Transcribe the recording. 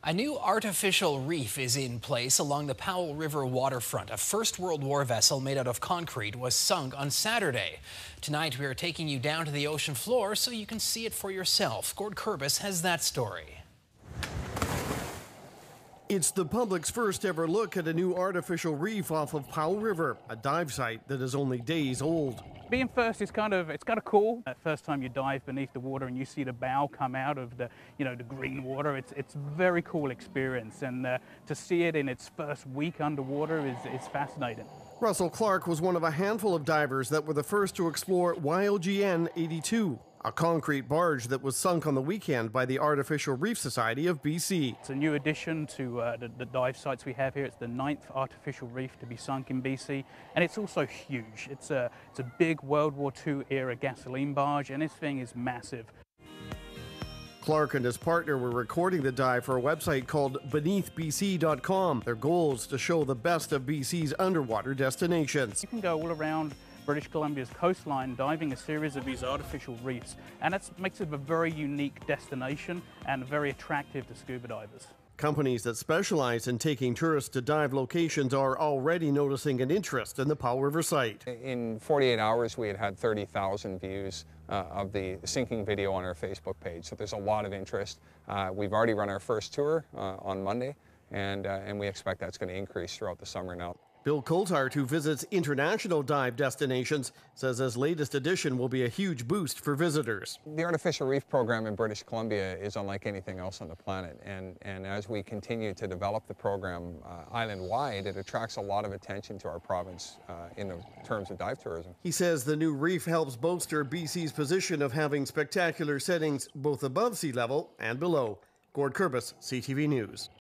A new artificial reef is in place along the Powell River waterfront. A First World War vessel made out of concrete was sunk on Saturday. Tonight we are taking you down to the ocean floor so you can see it for yourself. Gord Kurbis has that story. It's the public's first ever look at a new artificial reef off of Powell River, a dive site that is only days old. Being first is kind of cool. That first time you dive beneath the water and you see the bow come out of the green water, it's a very cool experience, and to see it in its first week underwater is fascinating. Russell Clark was one of a handful of divers that were the first to explore YLGN 82, a concrete barge that was sunk on the weekend by the Artificial Reef Society of BC. It's a new addition to the dive sites we have here. It's the 9th artificial reef to be sunk in BC, and it's also huge. It's a big World War II era gasoline barge, and this thing is massive. Clark and his partner were recording the dive for a website called beneathbc.com. Their goal is to show the best of BC's underwater destinations. You can go all around British Columbia's coastline diving a series of these artificial reefs, and that makes it a very unique destination and very attractive to scuba divers. Companies that specialize in taking tourists to dive locations are already noticing an interest in the Powell River site. In 48 hours, we had 30,000 views of the sinking video on our Facebook page, so there's a lot of interest. We've already run our first tour on Monday, and we expect that's going to increase throughout the summer now. Bill Coulthard, who visits international dive destinations, says his latest addition will be a huge boost for visitors. The Artificial Reef Program in British Columbia is unlike anything else on the planet, and as we continue to develop the program island-wide, it attracts a lot of attention to our province in terms of dive tourism. He says the new reef helps bolster BC's position of having spectacular settings both above sea level and below. Gord Kurbis, CTV News.